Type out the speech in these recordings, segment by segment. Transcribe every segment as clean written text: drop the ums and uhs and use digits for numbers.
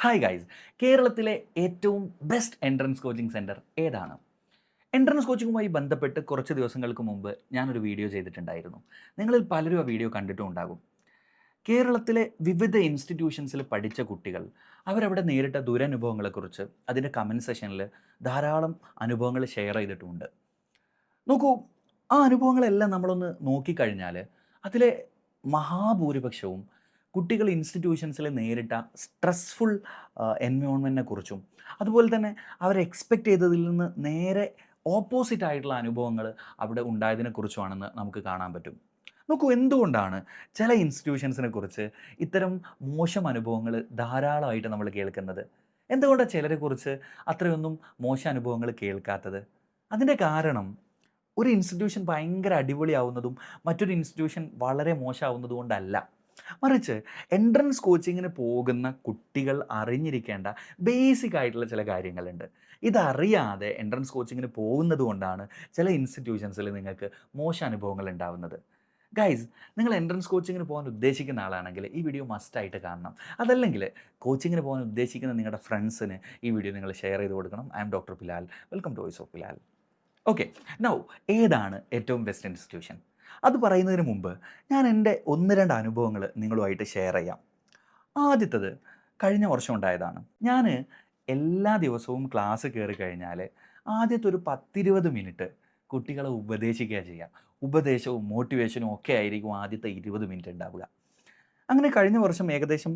Hi guys, കേരളത്തിലെ ഏറ്റവും best entrance coaching centre ഏതാണ്? എൻട്രൻസ് കോച്ചിങ്ങുമായി ബന്ധപ്പെട്ട് കുറച്ച് ദിവസങ്ങൾക്ക് മുമ്പ് ഞാനൊരു വീഡിയോ ചെയ്തിട്ടുണ്ടായിരുന്നു. നിങ്ങളിൽ പലരും ആ വീഡിയോ കണ്ടിട്ടും ഉണ്ടാകും. കേരളത്തിലെ വിവിധ ഇൻസ്റ്റിറ്റ്യൂഷൻസിൽ പഠിച്ച കുട്ടികൾ അവരവിടെ നേരിട്ട ദുരനുഭവങ്ങളെക്കുറിച്ച് അതിൻ്റെ കമൻറ്റ് സെഷനിൽ ധാരാളം അനുഭവങ്ങൾ ഷെയർ ചെയ്തിട്ടുമുണ്ട്. നോക്കൂ, ആ അനുഭവങ്ങളെല്ലാം നമ്മളൊന്ന് നോക്കിക്കഴിഞ്ഞാൽ അതിലെ മഹാഭൂരിപക്ഷവും കുട്ടികൾ ഇൻസ്റ്റിറ്റ്യൂഷൻസിൽ നേരിട്ട സ്ട്രെസ്ഫുൾ എൻവയോൺമെൻറ്റിനെ കുറിച്ചും അതുപോലെ തന്നെ അവർ എക്സ്പെക്റ്റ് ചെയ്തതിൽ നിന്ന് നേരെ ഓപ്പോസിറ്റ് ആയിട്ടുള്ള അനുഭവങ്ങൾ അവിടെ ഉണ്ടായതിനെക്കുറിച്ചുമാണെന്ന് നമുക്ക് കാണാൻ പറ്റും. നോക്കൂ, എന്തുകൊണ്ടാണ് ചില ഇൻസ്റ്റിറ്റ്യൂഷൻസിനെ കുറിച്ച് ഇത്തരം മോശം അനുഭവങ്ങൾ ധാരാളമായിട്ട് നമ്മൾ കേൾക്കുന്നത്? എന്തുകൊണ്ടാണ് ചിലരെക്കുറിച്ച് അത്രയൊന്നും മോശം അനുഭവങ്ങൾ കേൾക്കാത്തത്? അതിൻ്റെ കാരണം ഒരു ഇൻസ്റ്റിറ്റ്യൂഷൻ ഭയങ്കര അടിപൊളിയാവുന്നതും മറ്റൊരു ഇൻസ്റ്റിറ്റ്യൂഷൻ വളരെ മോശമാവുന്നത് കൊണ്ടല്ല. മറിച്ച് എൻട്രൻസ് കോച്ചിങ്ങിന് പോകുന്ന കുട്ടികൾ അറിഞ്ഞിരിക്കേണ്ട ബേസിക് ആയിട്ടുള്ള ചില കാര്യങ്ങളുണ്ട്. ഇതറിയാതെ എൻട്രൻസ് കോച്ചിങ്ങിന് പോകുന്നത് കൊണ്ടാണ് ചില ഇൻസ്റ്റിറ്റ്യൂഷൻസിൽ നിങ്ങൾക്ക് മോശം അനുഭവങ്ങൾ ഉണ്ടാവുന്നത്. ഗൈസ്, നിങ്ങൾ എൻട്രൻസ് കോച്ചിങ്ങിന് പോകാൻ ഉദ്ദേശിക്കുന്ന ആളാണെങ്കിൽ ഈ വീഡിയോ മസ്റ്റായിട്ട് കാണണം. അതല്ലെങ്കിൽ കോച്ചിങ്ങിന് പോകാൻ ഉദ്ദേശിക്കുന്ന നിങ്ങളുടെ ഫ്രണ്ട്സിന് ഈ വീഡിയോ നിങ്ങൾ ഷെയർ ചെയ്ത് കൊടുക്കണം. I'm doctor Bilal. Welcome to voice of Bilal. Okay, now ഏതാണ് ഏറ്റവും ബെസ്റ്റ് ഇൻസ്റ്റിറ്റ്യൂഷൻ? അത് പറയുന്നതിന് മുമ്പ് ഞാൻ എൻ്റെ 1-2 അനുഭവങ്ങൾ നിങ്ങളുമായിട്ട് ഷെയർ ചെയ്യാം. ആദ്യത്തേത് കഴിഞ്ഞ വർഷം ഉണ്ടായതാണ്. ഞാൻ എല്ലാ ദിവസവും ക്ലാസ് കയറി കഴിഞ്ഞാൽ ആദ്യത്തെ ഒരു 10-20 മിനിറ്റ് കുട്ടികളെ ഉപദേശിക്കുക ചെയ്യുക. ഉപദേശവും മോട്ടിവേഷനും ഒക്കെ ആയിരിക്കും ആദ്യത്തെ 20 മിനിറ്റ് ഉണ്ടാവുക. അങ്ങനെ കഴിഞ്ഞ വർഷം ഏകദേശം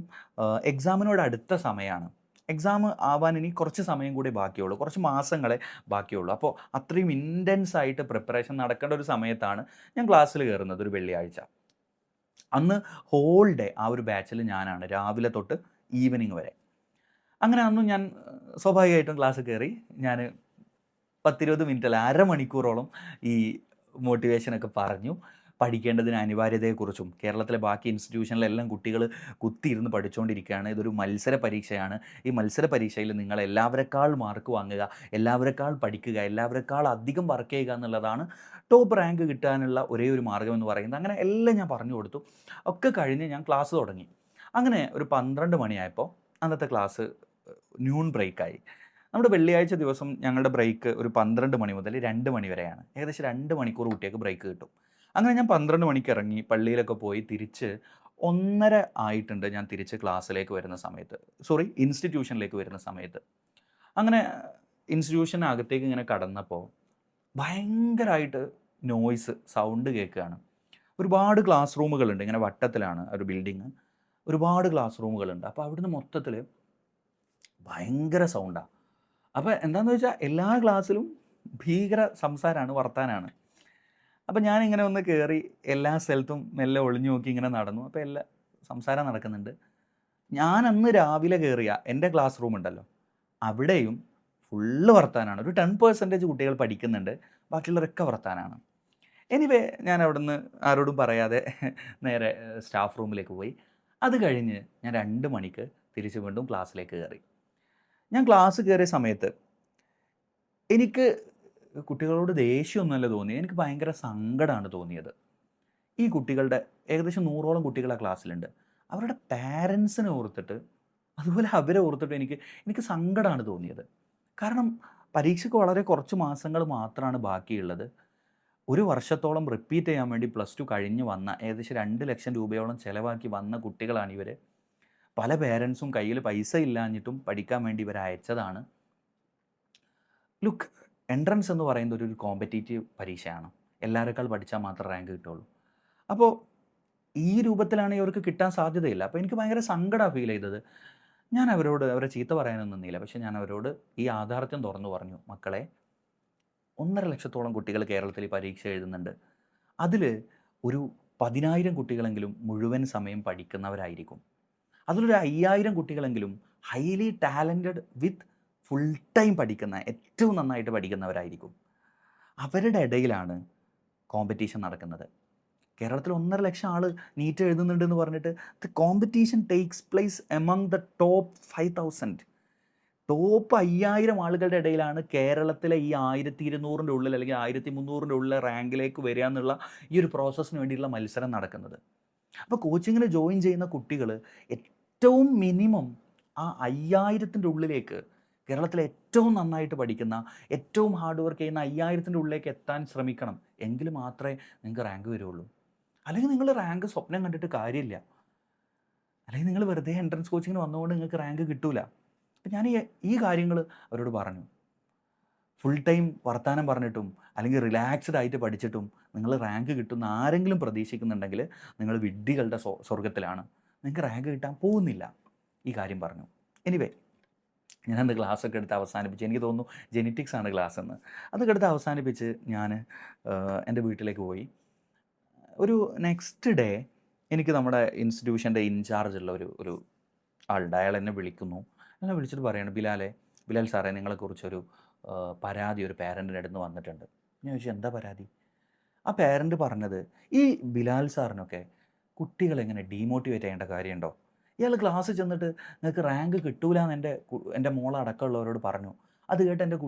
എക്സാമിനോട് അടുത്ത സമയമാണ്. എക്സാം ആവാൻ ഇനി കുറച്ച് സമയം കൂടി ബാക്കിയുള്ളൂ. കുറച്ച് മാസങ്ങളെ ബാക്കിയുള്ളൂ. അപ്പോൾ അത്രയും ഇൻറ്റൻസ് ആയിട്ട് പ്രിപ്പറേഷൻ നടക്കേണ്ട ഒരു സമയത്താണ് ഞാൻ ക്ലാസ്സിൽ കയറുന്നത്, ഒരു വെള്ളിയാഴ്ച. അന്ന് ഹോൾ ഡേ ആ ഒരു ബാച്ചിൽ ഞാനാണ്, രാവിലെ തൊട്ട് ഈവനിങ് വരെ. അങ്ങനെ അന്ന് ഞാൻ സ്വാഭാവികമായിട്ടും ക്ലാസ്സിൽ കയറി. ഞാൻ 10-20 മിനിറ്റല്ല, അരമണിക്കൂറോളം ഈ മോട്ടിവേഷനൊക്കെ പറഞ്ഞു. പഠിക്കേണ്ടതിന് അനിവാര്യതയെക്കുറിച്ചും കേരളത്തിലെ ബാക്കി ഇൻസ്റ്റിറ്റ്യൂഷനിലെല്ലാം കുട്ടികൾ കുത്തിയിരുന്ന് പഠിച്ചുകൊണ്ടിരിക്കുകയാണ്. ഇതൊരു മത്സര പരീക്ഷയാണ്. ഈ മത്സര പരീക്ഷയിൽ നിങ്ങൾ എല്ലാവരെക്കാൾ മാർക്ക് വാങ്ങുക, എല്ലാവരെക്കാൾ പഠിക്കുക, എല്ലാവരെക്കാൾ അധികം വർക്ക് ചെയ്യുക എന്നുള്ളതാണ് ടോപ്പ് റാങ്ക് കിട്ടാനുള്ള ഒരേ ഒരു മാർഗ്ഗം എന്ന് പറയുന്നത്. അങ്ങനെ എല്ലാം ഞാൻ പറഞ്ഞു കൊടുത്തു. ഒക്കെ കഴിഞ്ഞ് ഞാൻ ക്ലാസ് തുടങ്ങി. അങ്ങനെ ഒരു 12 മണിയായപ്പോൾ അന്നത്തെ ക്ലാസ് ന്യൂൺ ബ്രേക്കായി. നമ്മുടെ വെള്ളിയാഴ്ച ദിവസം ഞങ്ങളുടെ ബ്രേക്ക് ഒരു 12 മണി മുതൽ 2 മണി വരെയാണ്. ഏകദേശം 2 മണിക്കൂർ കുട്ടികൾക്ക് ബ്രേക്ക് കിട്ടും. അങ്ങനെ ഞാൻ 12 മണിക്ക് ഇറങ്ങി പള്ളിയിലൊക്കെ പോയി തിരിച്ച് 1:30 ആയിട്ടുണ്ട് ഞാൻ തിരിച്ച് ക്ലാസ്സിലേക്ക് വരുന്ന സമയത്ത്. ഇൻസ്റ്റിറ്റ്യൂഷനിലേക്ക് വരുന്ന സമയത്ത്. അങ്ങനെ ഇൻസ്റ്റിറ്റ്യൂഷനകത്തേക്ക് ഇങ്ങനെ കടന്നപ്പോൾ ഭയങ്കരമായിട്ട് സൗണ്ട് കേൾക്കുകയാണ്. ഒരുപാട് ക്ലാസ് റൂമുകളുണ്ട്. ഇങ്ങനെ വട്ടത്തിലാണ് ഒരു ബിൽഡിങ്. ഒരുപാട് ക്ലാസ് റൂമുകളുണ്ട്. അപ്പോൾ അവിടുന്ന് മൊത്തത്തിൽ ഭയങ്കര സൗണ്ടാണ്. അപ്പോൾ എന്താണെന്ന് വെച്ചാൽ എല്ലാ ക്ലാസ്സിലും ഭീകര സംസാരമാണ്, വർത്താനാണ്. അപ്പോൾ ഞാനിങ്ങനെ ഒന്ന് കയറി എല്ലാ സ്ഥലത്തും മെല്ലെ ഒളിഞ്ഞു നോക്കി ഇങ്ങനെ നടന്നു. അപ്പോൾ എല്ലാ സംസാരം നടക്കുന്നുണ്ട്. ഞാൻ അന്ന് രാവിലെ കയറിയ എൻ്റെ ക്ലാസ് റൂം ഉണ്ടല്ലോ, അവിടെയും ഫുള്ള് വർത്താനാണ്. ഒരു 10% കുട്ടികൾ പഠിക്കുന്നുണ്ട്, ബാക്കിയുള്ളവരൊക്കെ വർത്താനാണ്. എനിവേ ഞാൻ അവിടുന്ന് ആരോടും പറയാതെ നേരെ സ്റ്റാഫ് റൂമിലേക്ക് പോയി. അത് കഴിഞ്ഞ് ഞാൻ 2 മണിക്ക് തിരിച്ച് വീണ്ടും ക്ലാസ്സിലേക്ക് കയറി. ഞാൻ ക്ലാസ് കയറിയ സമയത്ത് എനിക്ക് കുട്ടികളോട് ദേഷ്യമൊന്നുമല്ല തോന്നിയത്, എനിക്ക് ഭയങ്കര സങ്കടമാണ് തോന്നിയത്. ഈ കുട്ടികളുടെ ഏകദേശം 100ഓളം കുട്ടികൾ ആ ക്ലാസ്സിലുണ്ട്. അവരുടെ പാരൻസിനെ ഓർത്തിട്ട്, അതുപോലെ അവരെ ഓർത്തിട്ട് എനിക്ക് സങ്കടമാണ് തോന്നിയത്. കാരണം പരീക്ഷയ്ക്ക് വളരെ കുറച്ച് മാസങ്ങൾ മാത്രമാണ് ബാക്കിയുള്ളത്. ഒരു വർഷത്തോളം റിപ്പീറ്റ് ചെയ്യാൻ വേണ്ടി +2 കഴിഞ്ഞ് വന്ന ഏകദേശം 2 ലക്ഷം രൂപയോളം ചിലവാക്കി വന്ന കുട്ടികളാണിവർ. പല പേരൻസും കയ്യിൽ പൈസ ഇല്ലാഞ്ഞിട്ടും പഠിക്കാൻ വേണ്ടി ഇവരെ അയച്ചതാണ്. ലുക്ക്, എൻട്രൻസ് എന്ന് പറയുന്നത് ഒരു കോമ്പറ്റീറ്റീവ് പരീക്ഷയാണ്. എല്ലാവരെക്കാൾ പഠിച്ചാൽ മാത്രമേ റാങ്ക് കിട്ടുള്ളൂ. അപ്പോൾ ഈ രൂപത്തിലാണെങ്കിൽ അവർക്ക് കിട്ടാൻ സാധ്യതയില്ല. അപ്പോൾ എനിക്ക് ഭയങ്കര സങ്കടമാണ് ഫീൽ ചെയ്തത്. ഞാൻ അവരെ ചീത്ത പറയാനൊന്നും നിന്നില്ല. പക്ഷേ ഞാൻ അവരോട് ഈ യാഥാർത്ഥ്യം തുറന്നു പറഞ്ഞു. മക്കളെ, 1.5 ലക്ഷത്തോളം കുട്ടികൾ കേരളത്തിൽ ഈ പരീക്ഷ എഴുതുന്നുണ്ട്. അതിൽ ഒരു 10,000 കുട്ടികളെങ്കിലും മുഴുവൻ സമയം പഠിക്കുന്നവരായിരിക്കും. അതിലൊരു 5,000 കുട്ടികളെങ്കിലും highly talented with full time പഠിക്കുന്ന, ഏറ്റവും നന്നായിട്ട് പഠിക്കുന്നവരായിരിക്കും. അവരുടെ ഇടയിലാണ് കോമ്പറ്റീഷൻ നടക്കുന്നത്. കേരളത്തിൽ 1.5 ലക്ഷം ആൾ നീറ്റ് എഴുതുന്നുണ്ടെന്ന് പറഞ്ഞിട്ട് the competition takes place among the top 5,000. Top 5,000 ആളുകളുടെ ഇടയിലാണ് കേരളത്തിലെ ഈ 1,200-ൻ്റെ ഉള്ളിൽ അല്ലെങ്കിൽ 1,300-ൻ്റെ ഉള്ളിൽ റാങ്കിലേക്ക് വരിക എന്നുള്ള ഈ ഒരു പ്രോസസ്സിന് വേണ്ടിയുള്ള മത്സരം നടക്കുന്നത്. അപ്പോൾ കോച്ചിങ്ങിന് ജോയിൻ ചെയ്യുന്ന കുട്ടികൾ ഏറ്റവും മിനിമം ആ 5000ൻ്റെ ഉള്ളിലേക്ക് കേരളത്തിലെ ഏറ്റവും നന്നായിട്ട് പഠിക്കുന്ന, ഏറ്റവും ഹാർഡ് വർക്ക് ചെയ്യുന്ന 5000ൻ്റെ ഉള്ളിലേക്ക് എത്താൻ ശ്രമിക്കണം. എങ്കിൽ മാത്രമേ നിങ്ങൾക്ക് റാങ്ക് വരുള്ളൂ. അല്ലെങ്കിൽ നിങ്ങൾ റാങ്ക് സ്വപ്നം കണ്ടിട്ട് കാര്യമില്ല. അല്ലെങ്കിൽ നിങ്ങൾ വെറുതെ എൻട്രൻസ് കോച്ചിങ്ങിന് വന്നുകൊണ്ട് നിങ്ങൾക്ക് റാങ്ക് കിട്ടൂല. അപ്പം ഞാൻ ഈ കാര്യങ്ങൾ അവരോട് പറഞ്ഞു. ഫുൾ ടൈം വർത്താനം പറഞ്ഞിട്ടും അല്ലെങ്കിൽ റിലാക്സ്ഡ് ആയിട്ട് പഠിച്ചിട്ടും നിങ്ങൾ റാങ്ക് കിട്ടുന്ന ആരെങ്കിലും പ്രതീക്ഷിക്കുന്നുണ്ടെങ്കിൽ നിങ്ങൾ വിഡ്ഢികളുടെ സ്വർഗത്തിലാണ്. നിങ്ങൾക്ക് റാങ്ക് കിട്ടാൻ പോകുന്നില്ല. ഈ കാര്യം പറഞ്ഞു. എനിവേ, ഞാനന്ന് ക്ലാസ്സൊക്കെ എടുത്ത് അവസാനിപ്പിച്ച്, എനിക്ക് തോന്നുന്നു ജെനറ്റിക്സ് ആണ് ക്ലാസ് എന്ന്, അതൊക്കെ എടുത്ത് അവസാനിപ്പിച്ച് ഞാൻ എൻ്റെ വീട്ടിലേക്ക് പോയി. ഒരു നെക്സ്റ്റ് ഡേ എനിക്ക് നമ്മുടെ ഇൻസ്റ്റിറ്റ്യൂഷൻ്റെ ഇൻചാർജ് ഉള്ള ഒരു ആളുണ്ട്. അയാൾ എന്നെ വിളിക്കുന്നു. എന്നെ വിളിച്ചിട്ട് പറയാണ്, ബിലാൽ സാറേ, നിങ്ങളെക്കുറിച്ചൊരു പരാതി ഒരു പേരൻറ്റിൻ്റെ അടുത്ത് വന്നിട്ടുണ്ട്. ഞാൻ ചോദിച്ചു, എന്താ പരാതി? ആ പേരൻറ്റ് പറഞ്ഞത്, ഈ ബിലാൽ സാറിനൊക്കെ കുട്ടികളെങ്ങനെ ഡീമോട്ടിവേറ്റ് ചെയ്യേണ്ട കാര്യമുണ്ടോ? ഇയാൾ ക്ലാസ്സിൽ ചെന്നിട്ട് നിങ്ങൾക്ക് റാങ്ക് കിട്ടൂല എന്ന് എൻ്റെ മോളടക്കമുള്ളവരോട് പറഞ്ഞു. അത് കേട്ട് എൻ്റെ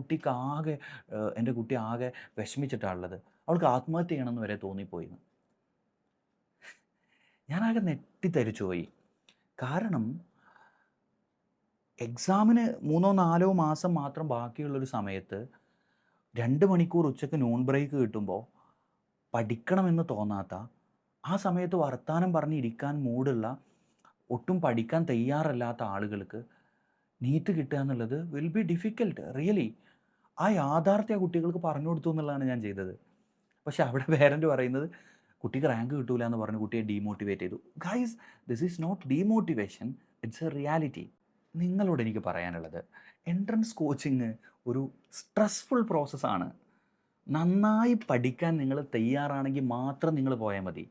കുട്ടി ആകെ വിഷമിച്ചിട്ടാണുള്ളത്. അവൾക്ക് ആത്മഹത്യ ചെയ്യണമെന്ന് വരെ തോന്നിപ്പോയി. ഞാനാകെ നെട്ടിത്തരിച്ചു പോയി. കാരണം എക്സാമിന് 3-4 മാസം മാത്രം ബാക്കിയുള്ളൊരു സമയത്ത് 2 മണിക്കൂർ ഉച്ചയ്ക്ക് നൂൺ ബ്രേക്ക് കിട്ടുമ്പോൾ പഠിക്കണമെന്ന് തോന്നാത്ത, ആ സമയത്ത് വർത്താനം പറഞ്ഞിരിക്കാൻ മൂടുള്ള, ഒട്ടും പഠിക്കാൻ തയ്യാറല്ലാത്ത ആളുകൾക്ക് നീറ്റ് കിട്ടുക എന്നുള്ളത് വിൽ ബി ഡിഫിക്കൽട്ട് റിയലി. ആ യാഥാർത്ഥ്യ കുട്ടികൾക്ക് പറഞ്ഞു കൊടുത്തു എന്നുള്ളതാണ് ഞാൻ ചെയ്തത്. പക്ഷെ അവിടെ പേരൻറ്റ് പറയുന്നത് കുട്ടിക്ക് റാങ്ക് കിട്ടൂല എന്ന് പറഞ്ഞ് കുട്ടിയെ ഡീമോട്ടിവേറ്റ് ചെയ്തു. Guys, this is not demotivation, it's a reality. നിങ്ങളോട് എനിക്ക് പറയാനുള്ളത്, എൻട്രൻസ് കോച്ചിങ് ഒരു സ്ട്രെസ്ഫുൾ പ്രോസസ്സാണ്. നന്നായി പഠിക്കാൻ നിങ്ങൾ തയ്യാറാണെങ്കിൽ മാത്രം നിങ്ങൾ പോയാൽ മതി.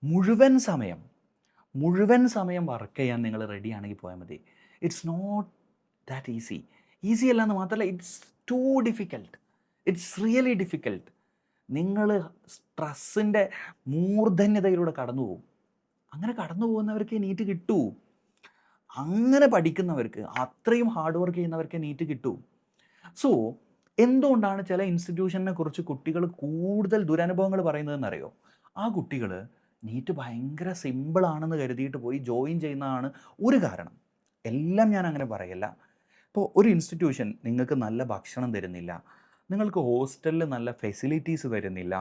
മുഴുവൻ സമയം വർക്ക് ചെയ്യാൻ നിങ്ങൾ റെഡി ആണെങ്കിൽ പോയാൽ മതി. ഇറ്റ്സ് നോട്ട് ദാറ്റ് ഈസി അല്ല എന്ന് മാത്രമല്ല, it's too difficult. It's really difficult. നിങ്ങൾ സ്ട്രെസ്സിൻ്റെ മൂർധന്യതയിലൂടെ കടന്നു പോകും. അങ്ങനെ കടന്നു പോകുന്നവർക്ക് നീറ്റ് കിട്ടൂ. അങ്ങനെ പഠിക്കുന്നവർക്ക്, അത്രയും ഹാർഡ് വർക്ക് ചെയ്യുന്നവർക്ക് നീറ്റ് കിട്ടൂ. സോ എന്തുകൊണ്ടാണ് ചില ഇൻസ്റ്റിറ്റ്യൂഷനെ കുറിച്ച് കുട്ടികൾ കൂടുതൽ ദുരനുഭവങ്ങൾ പറയുന്നതെന്നറിയോ? ആ കുട്ടികൾ നീറ്റ് ഭയങ്കര സിമ്പിളാണെന്ന് കരുതിയിട്ട് പോയി ജോയിൻ ചെയ്യുന്നതാണ് ഒരു കാരണം. എല്ലാം ഞാൻ അങ്ങനെ പറയല്ല. ഇപ്പോൾ ഒരു ഇൻസ്റ്റിറ്റ്യൂഷൻ നിങ്ങൾക്ക് നല്ല ഭക്ഷണം തരുന്നില്ല, നിങ്ങൾക്ക് ഹോസ്റ്റലിൽ നല്ല ഫെസിലിറ്റീസ് തരുന്നില്ല,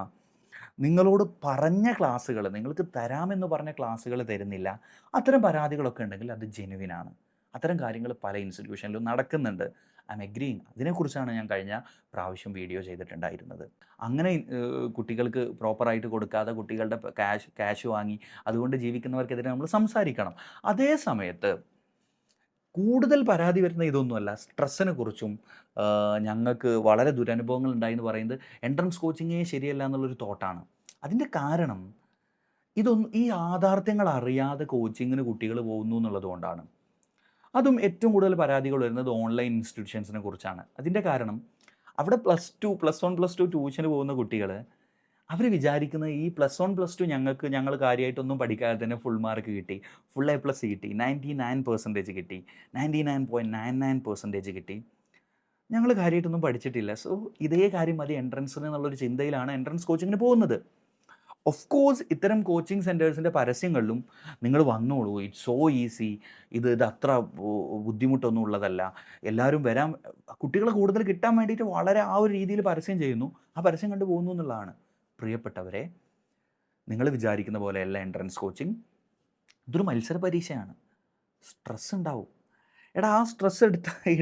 നിങ്ങളോട് പറഞ്ഞ ക്ലാസ്സുകൾ, നിങ്ങൾക്ക് തരാമെന്ന് പറഞ്ഞ ക്ലാസ്സുകൾ തരുന്നില്ല, അത്തരം പരാതികളൊക്കെ ഉണ്ടെങ്കിൽ അത് ജെനുവിനാണ്. അത്തരം കാര്യങ്ങൾ പല ഇൻസ്റ്റിറ്റ്യൂഷനിലും നടക്കുന്നുണ്ട്. I M agreeing. അതിനെക്കുറിച്ചാണ് ഞാൻ കഴിഞ്ഞ പ്രാവശ്യം വീഡിയോ ചെയ്തിട്ടുണ്ടായിരുന്നത്. അങ്ങനെ കുട്ടികൾക്ക് പ്രോപ്പറായിട്ട് കൊടുക്കാതെ കുട്ടികളുടെ ക്യാഷ് വാങ്ങി അതുകൊണ്ട് ജീവിക്കുന്നവർക്കെതിരെ നമ്മൾ സംസാരിക്കണം. അതേ സമയത്ത് കൂടുതൽ പരാതി വരുന്ന ഇതൊന്നുമല്ല, സ്ട്രെസ്സിനെ കുറിച്ചും ഞങ്ങൾക്ക് വളരെ ദുരനുഭവങ്ങൾ ഉണ്ടായി എന്ന് പറയുന്നത് എൻട്രൻസ് കോച്ചിങ്ങേ ശരിയല്ല എന്നുള്ളൊരു തോട്ടാണ്. അതിൻ്റെ കാരണം ഈ യാഥാർത്ഥ്യങ്ങൾ അറിയാതെ കോച്ചിങ്ങിന് കുട്ടികൾ പോകുന്നു എന്നുള്ളത് കൊണ്ടാണ്. അതും ഏറ്റവും കൂടുതൽ പരാതികൾ വരുന്നത് ഓൺലൈൻ ഇൻസ്റ്റിറ്റ്യൂഷൻസിനെ കുറിച്ചാണ്. അതിൻ്റെ കാരണം അവിടെ +1 +2 ട്യൂഷന് പോകുന്ന കുട്ടികൾ അവർ വിചാരിക്കുന്നത് ഈ +1 +2 ഞങ്ങൾ കാര്യമായിട്ടൊന്നും പഠിക്കാതെ തന്നെ ഫുൾ മാർക്ക് കിട്ടി, ഫുൾ A+ കിട്ടി, 99% കിട്ടി, 99.99% കിട്ടി, ഞങ്ങൾ കാര്യമായിട്ടൊന്നും പഠിച്ചിട്ടില്ല, സോ ഇതേ കാര്യം മതി എൻട്രൻസിന് എന്നുള്ളൊരു ചിന്തയിലാണ് എൻട്രൻസ് കോച്ചിങ്ങിന് പോകുന്നത്. ഓഫ് കോഴ്സ് ഇത്തരം കോച്ചിങ് സെൻറ്റേഴ്സിൻ്റെ പരസ്യങ്ങളിലും നിങ്ങൾ വന്നോളൂ, ഇറ്റ്സ് സോ ഈസി, ഇത് അത്ര ബുദ്ധിമുട്ടൊന്നും ഉള്ളതല്ല, എല്ലാവരും വരാൻ, കുട്ടികളെ കൂടുതൽ കിട്ടാൻ വേണ്ടിയിട്ട് വളരെ ആ ഒരു രീതിയിൽ പരസ്യം ചെയ്യുന്നു, ആ പരസ്യം കണ്ടു പോകുന്നു എന്നുള്ളതാണ്. പ്രിയപ്പെട്ടവരെ, നിങ്ങൾ വിചാരിക്കുന്ന പോലെയല്ല എൻട്രൻസ് കോച്ചിങ്. ഇതൊരു മത്സര പരീക്ഷയാണ്. സ്ട്രെസ് ഉണ്ടാവും. എടാ, ആ സ്ട്രെസ്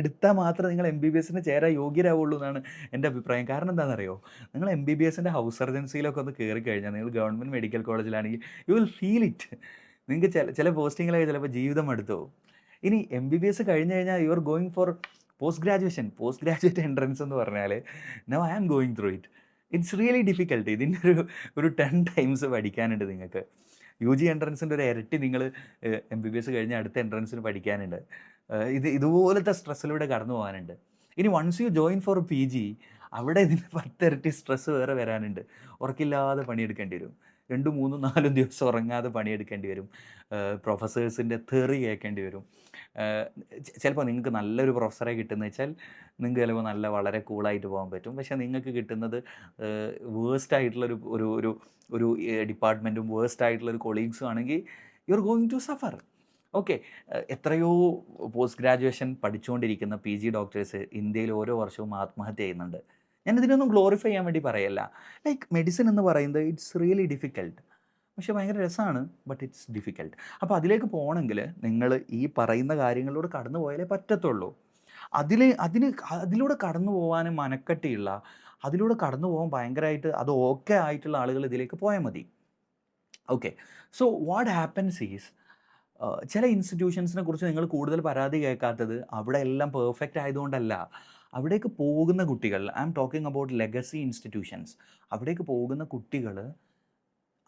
എടുത്താൽ മാത്രമേ നിങ്ങൾ MBBSന് ചേരാൻ യോഗ്യരാവുള്ളൂ എന്നാണ് എൻ്റെ അഭിപ്രായം. കാരണം എന്താണെന്നറിയോ? നിങ്ങൾ MBBSൻ്റെ ഹൗസ് സർജൻസിയിലൊക്കെ ഒന്ന് കയറി കഴിഞ്ഞാൽ, നിങ്ങൾ ഗവൺമെൻറ് മെഡിക്കൽ കോളേജിലാണെങ്കിൽ യു വിൽ ഫീൽ ഇറ്റ്. നിങ്ങൾക്ക് ചില പോസ്റ്റിങ്ങിലൊക്കെ ചിലപ്പോൾ ജീവിതം എടുത്തു പോകും. ഇനി MBBS കഴിഞ്ഞ് കഴിഞ്ഞാൽ you are going for post graduate entrance എന്ന് പറഞ്ഞാൽ, now I am going through it. It's really difficult. ഇതിൻ്റെ ഒരു 10 ടൈംസ് പഠിക്കാനുണ്ട് നിങ്ങൾക്ക്. UG എൻട്രൻസിൻ്റെ ഒരു ഇരട്ടി നിങ്ങൾ MBBS കഴിഞ്ഞ് അടുത്ത എൻട്രൻസിന് പഠിക്കാനുണ്ട്. ഇതുപോലത്തെ സ്ട്രെസ്സിലൂടെ കടന്നു പോകാനുണ്ട്. ഇനി once you join for PG, അവിടെ ഇതിന് 10 ഇരട്ടി സ്ട്രെസ്സ് വേറെ വരാനുണ്ട്. ഉറക്കില്ലാതെ പണിയെടുക്കേണ്ടി വരും. 2, 3, 4 ദിവസം ഉറങ്ങാതെ പണിയെടുക്കേണ്ടി വരും. പ്രൊഫസേഴ്സിൻ്റെ തെറി കേൾക്കേണ്ടി വരും. ചിലപ്പോൾ നിങ്ങൾക്ക് നല്ലൊരു പ്രൊഫസറെ കിട്ടുന്നത് വെച്ചാൽ നിങ്ങൾക്ക് ചിലപ്പോൾ വളരെ കൂളായിട്ട് പോകാൻ പറ്റും. പക്ഷേ നിങ്ങൾക്ക് കിട്ടുന്നത് വേഴ്സ്റ്റ് ആയിട്ടുള്ളൊരു ഒരു ഡിപ്പാർട്ട്മെൻറ്റും വേഴ്സ്റ്റ് ആയിട്ടുള്ളൊരു കൊളീഗ്സും ആണെങ്കിൽ you are going to suffer. Okay. എത്രയോ പോസ്റ്റ് ഗ്രാജുവേഷൻ പഠിച്ചുകൊണ്ടിരിക്കുന്ന PG ഡോക്ടേഴ്സ് ഇന്ത്യയിൽ ഓരോ വർഷവും ആത്മഹത്യ ചെയ്യുന്നുണ്ട്. ഞാനിതിനൊന്നും ഗ്ലോറിഫൈ ചെയ്യാൻ വേണ്ടി പറയല്ല. ലൈക്ക് മെഡിസിൻ എന്ന് പറയുന്നത് ഇറ്റ്സ് റിയലി ഡിഫിക്കൽട്ട്. പക്ഷേ ഭയങ്കര രസമാണ്. But it's difficult. അപ്പോൾ അതിലേക്ക് പോകണമെങ്കിൽ നിങ്ങൾ ഈ പറയുന്ന കാര്യങ്ങളിലൂടെ കടന്നു പോയാലേ പറ്റത്തുള്ളൂ. അതിലൂടെ കടന്നു പോകാനും മനക്കെട്ടിയുള്ള, അതിലൂടെ കടന്നു പോകാൻ ഭയങ്കരമായിട്ട് അത് ഓക്കെ ആയിട്ടുള്ള ആളുകൾ ഇതിലേക്ക് പോയാൽ മതി. Okay. So what happens is, ചില ഇൻസ്റ്റിറ്റ്യൂഷൻസിനെ കുറിച്ച് നിങ്ങൾ കൂടുതൽ പരാതി കേൾക്കാത്തത് അവിടെ എല്ലാം പെർഫെക്റ്റ് ആയതുകൊണ്ടല്ല. അവിടേക്ക് പോകുന്ന കുട്ടികൾ, I am talking about legacy institutions, അവിടേക്ക് പോകുന്ന കുട്ടികൾ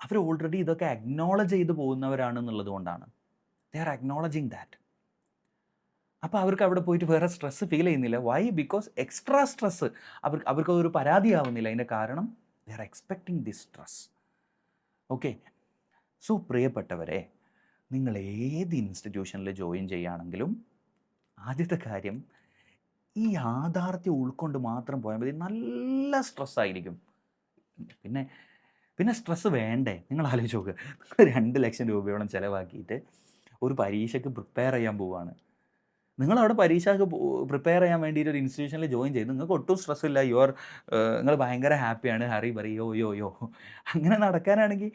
അവർ ഓൾറെഡി ഇതൊക്കെ അക്നോളജ് ചെയ്ത് പോകുന്നവരാണെന്നുള്ളത് കൊണ്ടാണ്. They are acknowledging that. അപ്പോൾ അവർക്ക് അവിടെ പോയിട്ട് വേറെ സ്ട്രെസ്സ് ഫീൽ ചെയ്യുന്നില്ല. വൈ? ബിക്കോസ് എക്സ്ട്രാ സ്ട്രെസ്സ് അവർക്കതൊരു പരാതിയാവുന്നില്ല. അതിൻ്റെ കാരണം they are expecting this stress. Okay. So പ്രിയപ്പെട്ടവരെ, നിങ്ങൾ ഏത് ഇൻസ്റ്റിറ്റ്യൂഷനിൽ ജോയിൻ ചെയ്യുകയാണെങ്കിലും ആദ്യത്തെ കാര്യം ഈ യാഥാർത്ഥ്യം ഉൾക്കൊണ്ട് മാത്രം പോയാൽ മതി. നല്ല സ്ട്രെസ്സായിരിക്കും. പിന്നെ സ്ട്രെസ്സ് വേണ്ടേ? നിങ്ങൾ ആലോചിച്ച് നോക്ക്. നിങ്ങൾ 2 ലക്ഷം രൂപയോളം ചിലവാക്കിയിട്ട് ഒരു പരീക്ഷയ്ക്ക് പ്രിപ്പയർ ചെയ്യാൻ പോവുകയാണ്. നിങ്ങളവിടെ പരീക്ഷയ്ക്ക് പ്രിപ്പയർ ചെയ്യാൻ വേണ്ടിയിട്ട് ഒരു ഇൻസ്റ്റിറ്റ്യൂഷനിൽ ജോയിൻ ചെയ്ത് നിങ്ങൾക്ക് ഒട്ടും സ്ട്രെസ് ഇല്ല. നിങ്ങൾ ഭയങ്കര ഹാപ്പിയാണ്. ഹറി ബറി യോ. അങ്ങനെ നടക്കാനാണെങ്കിൽ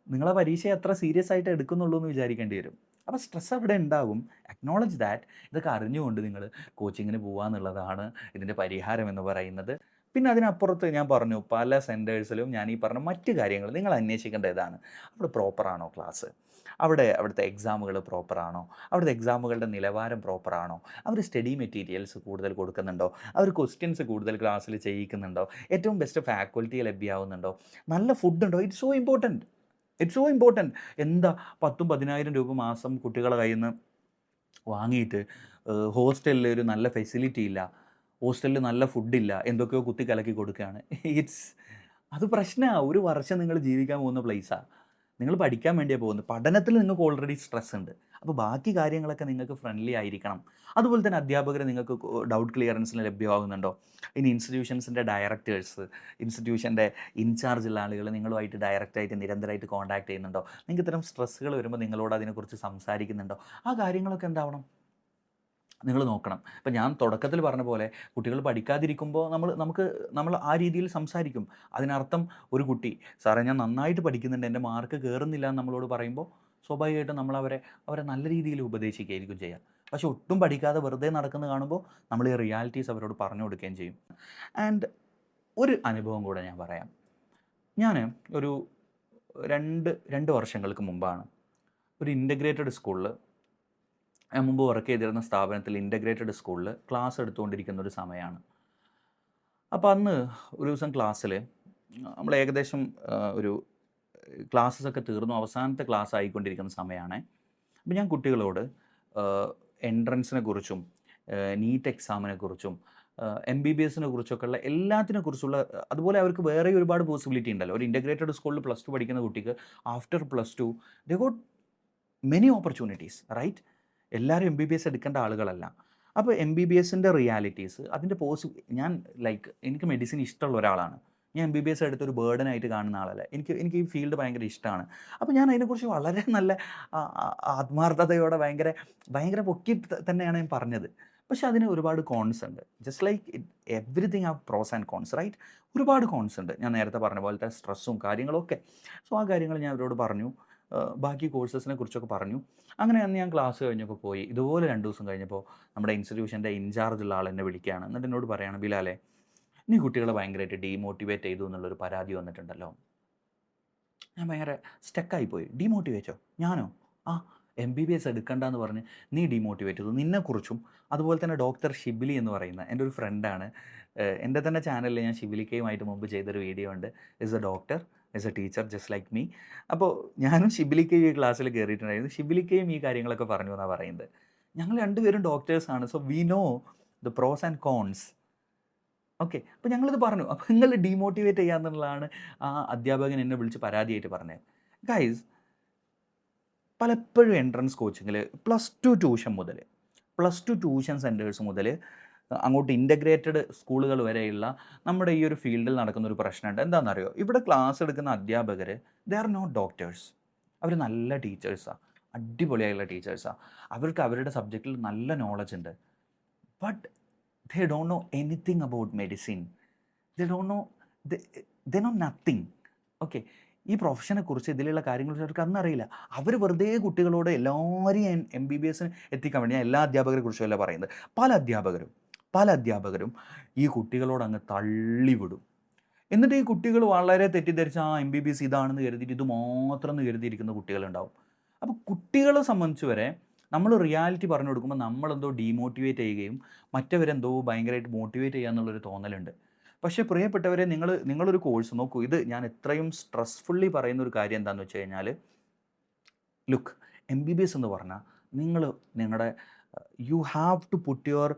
നിങ്ങളെ പരീക്ഷയെ അത്ര സീരിയസ് ആയിട്ട് എടുക്കുന്നുള്ളൂ എന്ന് വിചാരിക്കേണ്ടി വരും. അപ്പോൾ സ്ട്രെസ് അവിടെ ഉണ്ടാകും. Acknowledge that. ഇതൊക്കെ അറിഞ്ഞുകൊണ്ട് നിങ്ങൾ കോച്ചിങ്ങിന് പോകാമെന്നുള്ളതാണ് ഇതിൻ്റെ പരിഹാരം എന്ന് പറയുന്നത്. പിന്നെ അതിനപ്പുറത്ത് ഞാൻ പറഞ്ഞു, പല സെൻറ്റേഴ്സിലും ഞാൻ ഈ പറഞ്ഞ മറ്റ് കാര്യങ്ങൾ നിങ്ങൾ അന്വേഷിക്കേണ്ട ഇതാണ്. അവിടെ പ്രോപ്പറാണോ ക്ലാസ്? അവിടുത്തെ എക്സാമുകൾ പ്രോപ്പറാണോ? അവിടുത്തെ എക്സാമുകളുടെ നിലവാരം പ്രോപ്പറാണോ? അവർ സ്റ്റഡി മെറ്റീരിയൽസ് കൂടുതൽ കൊടുക്കുന്നുണ്ടോ? അവർ ക്വസ്റ്റ്യൻസ് കൂടുതൽ ക്ലാസ്സിൽ ചെയ്യിക്കുന്നുണ്ടോ? ഏറ്റവും ബെസ്റ്റ് ഫാക്കൽറ്റി ലഭ്യമാവുന്നുണ്ടോ? നല്ല ഫുഡുണ്ടോ? It's so important. എന്താ 10,000-10,000 രൂപ മാസം കുട്ടികളെ കയ്യിൽ നിന്ന് വാങ്ങിയിട്ട് ഹോസ്റ്റലിൽ ഒരു നല്ല ഫെസിലിറ്റി ഇല്ല, ഹോസ്റ്റലിൽ നല്ല ഫുഡില്ല, എന്തൊക്കെയോ കുത്തി കലക്കി കൊടുക്കുകയാണ്. അത് പ്രശ്നമാണ്. ഒരു വർഷം നിങ്ങൾ ജീവിക്കാൻ പോകുന്ന പ്ലേസാണ്. നിങ്ങൾ പഠിക്കാൻ വേണ്ടിയാണ് പോകുന്നത്. പഠനത്തിൽ നിങ്ങൾക്ക് ഓൾറെഡി സ്ട്രെസ് ഉണ്ട്. അപ്പോൾ ബാക്കി കാര്യങ്ങളൊക്കെ നിങ്ങൾക്ക് ഫ്രണ്ട്ലി ആയിരിക്കണം. അതുപോലെ തന്നെ അധ്യാപകർ നിങ്ങൾക്ക് ഡൗട്ട് ക്ലിയറൻസിന് ലഭ്യമാകുന്നുണ്ടോ? ഇനി ഇൻസ്റ്റിറ്റ്യൂഷൻസിൻ്റെ ഡയറക്ടേഴ്സ്, ഇൻസ്റ്റിറ്റ്യൂഷൻ്റെ ഇൻചാർജുള്ള ആളുകൾ നിങ്ങളുമായിട്ട് ഡയറക്റ്റായിട്ട് നിരന്തരമായിട്ട് കോൺടാക്ട് ചെയ്യുന്നുണ്ടോ? നിങ്ങൾക്ക് ഇത്തരം സ്ട്രെസ്സുകൾ വരുമ്പോൾ നിങ്ങളോട് അതിനെക്കുറിച്ച് സംസാരിക്കുന്നുണ്ടോ? ആ കാര്യങ്ങളൊക്കെ എന്താവണം? നിങ്ങൾ നോക്കണം. ഇപ്പം ഞാൻ തുടക്കത്തിൽ പറഞ്ഞ പോലെ കുട്ടികൾ പഠിക്കാതിരിക്കുമ്പോൾ നമ്മൾ ആ രീതിയിൽ സംസാരിക്കും. അതിനർത്ഥം ഒരു കുട്ടി, സാറേ ഞാൻ നന്നായിട്ട് പഠിക്കുന്നുണ്ട്, എൻ്റെ മാർക്ക് കയറുന്നില്ല എന്ന് നമ്മളോട് പറയുമ്പോൾ സ്വാഭാവികമായിട്ടും അവരെ നല്ല രീതിയിൽ ഉപദേശിക്കുകയായിരിക്കും ചെയ്യുക. പക്ഷെ ഒട്ടും പഠിക്കാതെ വെറുതെ നടക്കുന്നത് കാണുമ്പോൾ നമ്മൾ ഈ റിയാലിറ്റീസ് അവരോട് പറഞ്ഞു കൊടുക്കുകയും ചെയ്യും. ആൻഡ് ഒരു അനുഭവം കൂടെ ഞാൻ പറയാം. ഞാൻ ഒരു 2 വർഷങ്ങൾക്ക് മുമ്പാണ് ഒരു ഇൻ്റഗ്രേറ്റഡ് സ്കൂളിൽ, ഞാൻ മുമ്പ് വർക്ക് ചെയ്തിരുന്ന സ്ഥാപനത്തിൽ ഇൻ്റഗ്രേറ്റഡ് സ്കൂളിൽ ക്ലാസ് എടുത്തുകൊണ്ടിരിക്കുന്ന ഒരു സമയമാണ്. അപ്പോൾ അന്ന് ഒരു ദിവസം ക്ലാസ്സിൽ നമ്മൾ ഏകദേശം ഒരു ക്ലാസ്സസൊക്കെ തീർന്നു, അവസാനത്തെ ക്ലാസ് ആയിക്കൊണ്ടിരിക്കുന്ന സമയമാണ്. അപ്പോൾ ഞാൻ കുട്ടികളോട് എൻട്രൻസിനെ കുറിച്ചും നീറ്റ് എക്സാമിനെ കുറിച്ചും MBBSനെ കുറിച്ചൊക്കെ ഉള്ള എല്ലാത്തിനെ കുറിച്ചുള്ള, അതുപോലെ അവർക്ക് വേറെ ഒരുപാട് പോസിബിലിറ്റി ഉണ്ടല്ലോ. ഒരു ഇൻ്റഗ്രേറ്റഡ് സ്കൂളിൽ +2 പഠിക്കുന്ന കുട്ടിക്ക് after +2 they got many opportunities, right? എല്ലാവരും MBBS എടുക്കേണ്ട ആളുകളല്ല. അപ്പോൾ MBBSൻ്റെ റിയാലിറ്റീസ്, അതിൻ്റെ ഞാൻ എനിക്ക് മെഡിസിൻ ഇഷ്ടമുള്ള ഒരാളാണ്. ഞാൻ MBBS എടുത്തൊരു ബേർഡനായിട്ട് കാണുന്ന ആളല്ല. എനിക്ക് ഈ ഫീൽഡ് ഭയങ്കര ഇഷ്ടമാണ്. അപ്പോൾ ഞാൻ അതിനെക്കുറിച്ച് വളരെ നല്ല ആത്മാർത്ഥതയോടെ ഭയങ്കര പൊക്കി തന്നെയാണ് ഞാൻ പറഞ്ഞത്. പക്ഷേ അതിന് ഒരുപാട് കോൺസ് ഉണ്ട്. Just like everything have pros and cons, right? ഒരുപാട് കോൺസ് ഉണ്ട്. ഞാൻ നേരത്തെ പറഞ്ഞ പോലത്തെ സ്ട്രെസ്സും കാര്യങ്ങളൊക്കെ. സോ ആ കാര്യങ്ങൾ ഞാൻ അവരോട് പറഞ്ഞു. ബാക്കി കോഴ്സസിനെ കുറിച്ചൊക്കെ പറഞ്ഞു. അങ്ങനെ അന്ന് ഞാൻ ക്ലാസ് കഴിഞ്ഞപ്പോൾ പോയി. ഇതുപോലെ 2 ദിവസം കഴിഞ്ഞപ്പോൾ നമ്മുടെ ഇൻസ്റ്റിറ്റ്യൂഷൻ്റെ ഇൻചാർജുള്ള ആൾ എന്നെ വിളിക്കുകയാണ്. എന്നിട്ട് എന്നോട് പറയുകയാണ്, ബിലാലെ, നീ കുട്ടികളെ ഭയങ്കരമായിട്ട് ഡീമോട്ടിവേറ്റ് ചെയ്തു എന്നുള്ളൊരു പരാതി വന്നിട്ടുണ്ടല്ലോ. ഞാൻ ഭയങ്കര സ്റ്റക്കായിപ്പോയി. ഡീമോട്ടിവേറ്റോ? ഞാനോ? MBBS എടുക്കണ്ടെന്ന് പറഞ്ഞ് നീ ഡീമോട്ടിവേറ്റ് ചെയ്തു. നിന്നെക്കുറിച്ചും അതുപോലെ തന്നെ ഡോക്ടർ ഷിബിലി എന്ന് പറയുന്ന എൻ്റെ ഒരു ഫ്രണ്ടാണ്. എൻ്റെ തന്നെ ചാനലിൽ ഞാൻ ഷിബിലിക്കയുമായിട്ട് മുമ്പ് ചെയ്തൊരു വീഡിയോ ഉണ്ട്. Is A doctor, is A teacher just like me. അപ്പോൾ ഞാനും ഷിബിലിക്കയും ഈ ക്ലാസ്സിൽ കയറിയിട്ടുണ്ടായിരുന്നു. ഷിബിലിക്കയും ഈ കാര്യങ്ങളൊക്കെ പറഞ്ഞു എന്നാണ് പറയുന്നത്. ഞങ്ങൾ 2 പേരും ഡോക്ടേഴ്സാണ്. So we know the pros and cons. Okay. അപ്പോൾ ഞങ്ങളിത് പറഞ്ഞു. അപ്പോൾ നിങ്ങൾ ഡീമോട്ടിവേറ്റ് ചെയ്യാന്നുള്ളതാണ് ആ അധ്യാപകൻ എന്നെ വിളിച്ച് പരാതിയായിട്ട് പറഞ്ഞത്. ഗൈസ്, പലപ്പോഴും എൻട്രൻസ് കോച്ചിങ്ങിൽ +2 ട്യൂഷൻ സെൻറ്റേഴ്സ് മുതൽ അങ്ങോട്ട് ഇൻ്റഗ്രേറ്റഡ് സ്കൂളുകൾ വരെയുള്ള നമ്മുടെ ഈ ഒരു ഫീൽഡിൽ നടക്കുന്ന ഒരു പ്രശ്നമുണ്ട്. എന്താണെന്നറിയോ? ഇവിടെ ക്ലാസ് എടുക്കുന്ന അധ്യാപകർ ദേ ആർ നോട്ട് ഡോക്ടേഴ്സ്. അവർ നല്ല ടീച്ചേഴ്സാണ്. അടിപൊളിയായുള്ള ടീച്ചേഴ്സാണ്. അവർക്ക് അവരുടെ സബ്ജക്റ്റിൽ നല്ല നോളജ് ഉണ്ട്. But they don't know anything about medicine. They don't know, they know nothing. Okay, ഈ പ്രൊഫഷനെ കുറിച്ച് ഇതിലുള്ള കാര്യങ്ങളെക്കുറിച്ച് അവർക്ക് അന്ന് അറിയില്ല. അവർ വെറുതെ കുട്ടികളോട് എല്ലാവരെയും MBBS എത്തിക്കാൻ വേണ്ടി, ഞാൻ എല്ലാ അധ്യാപകരെ കുറിച്ചല്ല പറയുന്നത്, പല അധ്യാപകരും ഈ കുട്ടികളോട് അങ്ങ് തള്ളിവിടും. എന്നിട്ട് ഈ കുട്ടികൾ വളരെ തെറ്റിദ്ധരിച്ച് MBBS ഇതാണെന്ന് കരുതിയിട്ട് ഇത് മാത്രം എന്ന് കരുതിയിരിക്കുന്ന കുട്ടികളുണ്ടാവും. അപ്പോൾ കുട്ടികളെ സംബന്ധിച്ച് വരെ നമ്മൾ റിയാലിറ്റി പറഞ്ഞു കൊടുക്കുമ്പോൾ നമ്മളെന്തോ ഡീമോട്ടിവേറ്റ് ചെയ്യുകയും മറ്റവരെന്തോ ഭയങ്കരമായിട്ട് മോട്ടിവേറ്റ് ചെയ്യുക എന്നുള്ളൊരു തോന്നലുണ്ട്. പക്ഷേ പ്രിയപ്പെട്ടവരെ, നിങ്ങളൊരു കോഴ്സ് നോക്കൂ. ഇത് ഞാൻ എത്രയും സ്ട്രെസ്ഫുള്ളി പറയുന്ന ഒരു കാര്യം എന്താണെന്ന് വെച്ച് കഴിഞ്ഞാൽ, ലുക്ക്, MBBS എന്ന് പറഞ്ഞാൽ നിങ്ങളുടെ you have to put your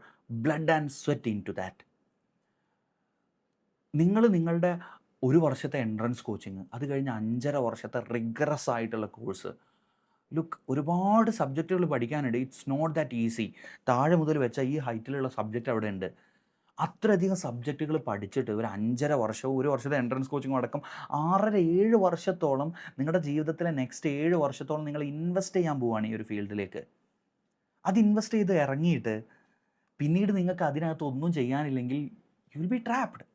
blood and sweat into that. നിങ്ങളുടെ ഒരു വർഷത്തെ എൻട്രൻസ് കോച്ചിങ്, അത് കഴിഞ്ഞ് 5.5 വർഷത്തെ റിഗറസ് ആയിട്ടുള്ള കോഴ്സ്. ലുക്ക്, ഒരുപാട് സബ്ജക്റ്റുകൾ പഠിക്കാനുണ്ട്. It's not that easy. താഴെ മുതൽ വെച്ച ഈ ഹൈറ്റിലുള്ള സബ്ജക്റ്റ് അവിടെ ഉണ്ട്. അത്രയധികം സബ്ജക്റ്റുകൾ പഠിച്ചിട്ട് ഒരു 5.5 വർഷവും ഒരു വർഷത്തെ എൻട്രൻസ് കോച്ചിങ്ങും അടക്കം 6.5-7 വർഷത്തോളം നിങ്ങളുടെ ജീവിതത്തിലെ നെക്സ്റ്റ് 7 വർഷത്തോളം നിങ്ങൾ ഇൻവെസ്റ്റ് ചെയ്യാൻ പോവുകയാണ് ഈ ഒരു ഫീൽഡിലേക്ക്. അത് ഇൻവെസ്റ്റ് ചെയ്ത് ഇറങ്ങിയിട്ട് പിന്നീട് നിങ്ങൾക്ക് അതിനകത്ത് ഒന്നും ചെയ്യാനില്ലെങ്കിൽ യു വിൽ ബി ട്രാപ്ഡ്.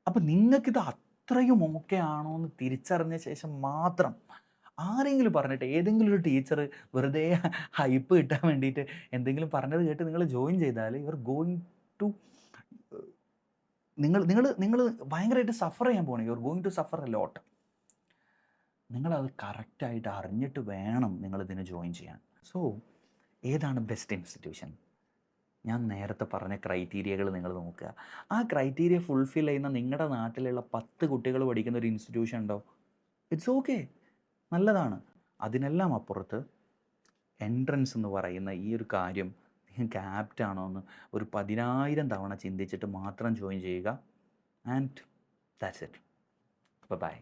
അപ്പം നിങ്ങൾക്കിത് അത്രയും ഓക്കെ ആണോ എന്ന് തിരിച്ചറിഞ്ഞ ശേഷം മാത്രം, ആരെങ്കിലും പറഞ്ഞിട്ട്, ഏതെങ്കിലും ഒരു ടീച്ചർ വെറുതെ ഹൈപ്പ് കിട്ടാൻ വേണ്ടിയിട്ട് എന്തെങ്കിലും പറഞ്ഞത് കേട്ട് നിങ്ങൾ ജോയിൻ ചെയ്താൽ യു ആർ ഗോയിങ് ടു, നിങ്ങൾ ഭയങ്കരമായിട്ട് സഫർ ചെയ്യാൻ പോകണം. You are going to suffer a lot. നിങ്ങളത് കറക്റ്റായിട്ട് അറിഞ്ഞിട്ട് വേണം നിങ്ങളിതിന് ജോയിൻ ചെയ്യാൻ. സോ ഏതാണ് ബെസ്റ്റ് ഇൻസ്റ്റിറ്റ്യൂഷൻ? ഞാൻ നേരത്തെ പറഞ്ഞ ക്രൈറ്റീരിയകൾ നിങ്ങൾ നോക്കുക. ആ ക്രൈറ്റീരിയ ഫുൾഫിൽ ചെയ്യുന്ന നിങ്ങളുടെ നാട്ടിലുള്ള 10 കുട്ടികൾ പഠിക്കുന്ന ഒരു ഇൻസ്റ്റിറ്റ്യൂഷൻ ഉണ്ടോ? ഇറ്റ്സ് ഓക്കെ, നല്ലതാണ്. അതിനെല്ലാം അപ്പുറത്ത് എൻട്രൻസ് എന്ന് പറയുന്ന ഈ ഒരു കാര്യം നിങ്ങൾക്ക് ആപ്റ്റാണോ എന്ന് ഒരു 10,000 തവണ ചിന്തിച്ചിട്ട് മാത്രം ജോയിൻ ചെയ്യുക. And that's it. ബൈ.